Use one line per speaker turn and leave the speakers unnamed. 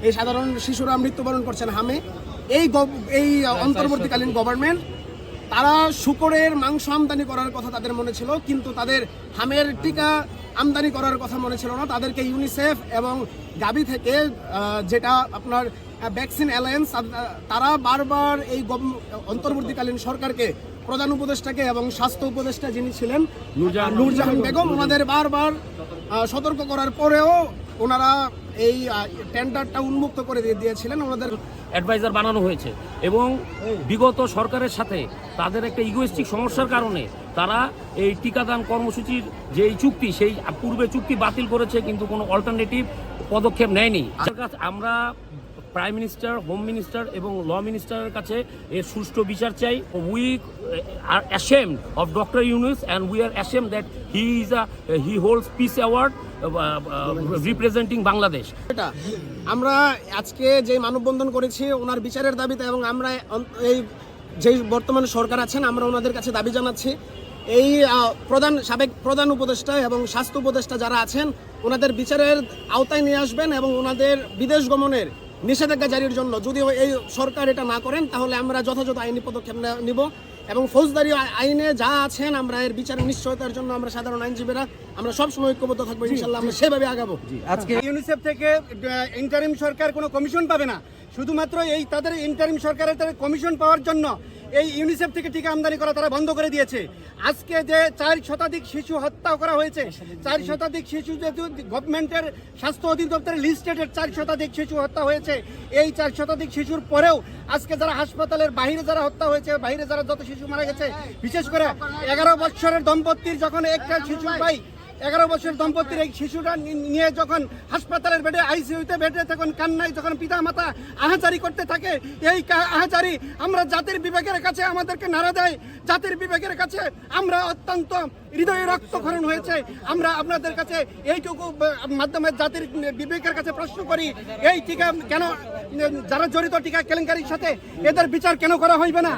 এই সাধারণ শিশুরা মৃত্যুবরণ করছেন হামে। এই অন্তর্বর্তীকালীন গভর্নমেন্ট তারা শূকরের মাংস আমদানি করার কথা তাদের মনে ছিল, কিন্তু তাদের হামের টিকা আমদানি করার কথা মনে ছিল না। তাদেরকে ইউনিসেফ এবং গাবি থেকে যেটা আপনার ভ্যাকসিন অ্যালায়েন্স, তারা বারবার এই অন্তর্বর্তীকালীন সরকারকে, প্রধান উপদেষ্টাকে এবং স্বাস্থ্য উপদেষ্টা যিনি ছিলেন নূরজাহান বেগম, ওনাদের বারবার সতর্ক করার পরেও ওনারা এই টেন্ডারটা উন্মুক্ত করে দিয়েছিলেন। ওনাদের
অ্যাডভাইজার বানানো হয়েছে এবং বিগত সরকারের সাথে তাদের একটা ইগোইস্টিক সমস্যার কারণে তারা এই টিকাদান কর্মসূচির যে চুক্তি, সেই পূর্বে চুক্তি বাতিল করেছে, কিন্তু কোনো অল্টারনেটিভ পদক্ষেপ নেয়নি। আমরা প্রাইম মিনিস্টার, হোম মিনিস্টার এবং ল মিনিস্টারের কাছে এর সুষ্ঠু বিচার চাই। We are ashamed of doctor Yunus and we are ashamed that he holds piece award representing Bangladesh.
এটা আমরা আজকে যে মানববন্ধন করেছি ওনার বিচারের দাবিতে, এবং আমরা এই যে বর্তমান সরকার আছেন আমরা ওনাদের কাছে দাবি জানাচ্ছি এই সাবেক প্রধান উপদেষ্টা এবং স্বাস্থ্য উপদেষ্টা যারা আছেন ওনাদের বিচারের আওতায় নিয়ে আসবেন এবং ওনাদের বিদেশ গমনের নিষেধাজ্ঞা জারির জন্য যদি এই সরকার এটা না করেন তাহলে আমরা যথাযথ আইনি পদক্ষেপ নিব এবং ফৌজদারি আইনে যা আছেন আমরা এর বিচারের নিশ্চয়তার জন্য আমরা সাধারণ আইনজীবীরা আমরা সবসময় ঐক্যবদ্ধ থাকবো, ইনশাল্লাহ আমরা সেভাবে আগাবো।
আজকে ইউনিসেফ থেকে ইন্টারিম সরকার কোনো কমিশন পাবে না, শুধুমাত্র এই তাদের ইন্টারিম সরকারের কমিশন পাওয়ার জন্য এই ইউনিসেফ থেকে টিকা আমদানি করা তারা বন্ধ করে দিয়েছে। আজকে যে 4 শতাধিক শিশু হত্যা করা হয়েছে, 4 শতাধিক শিশু যেহেতু গভর্নমেন্টের স্বাস্থ্য অধিদপ্তরের লিস্টেড 4 শতাধিক শিশু হত্যা হয়েছে, এই 4 শতাধিক শিশুর পরেও আজকে যারা হাসপাতালের বাইরে যারা হত্যা হয়েছে, বাইরে যারা যত শিশু মারা গেছে, বিশেষ করে 11 বছরের দম্পতির যখন একটা শিশু ভাই 11 বছরের দম্পতির এই শিশুরা নিয়ে যখন হাসপাতালের বেডে আইসিইউতে বেডে তখন কান্নায় যখন পিতা মাতা আহাজারি করতে থাকে, এই আহাজারি আমরা জাতির বিবেকের কাছে আমাদেরকে নাড়া দেয়। জাতির বিবেকের কাছে আমরা অত্যন্ত হৃদয়ে রক্তক্ষরণ হয়েছে। আমরা আপনাদের কাছে এইটুকু মাধ্যমে জাতির বিবেকের কাছে প্রশ্ন করি, এই টিকা কেন, যারা জড়িত টিকা কেলেঙ্কারির সাথে এদের বিচার কেন করা হইবে না?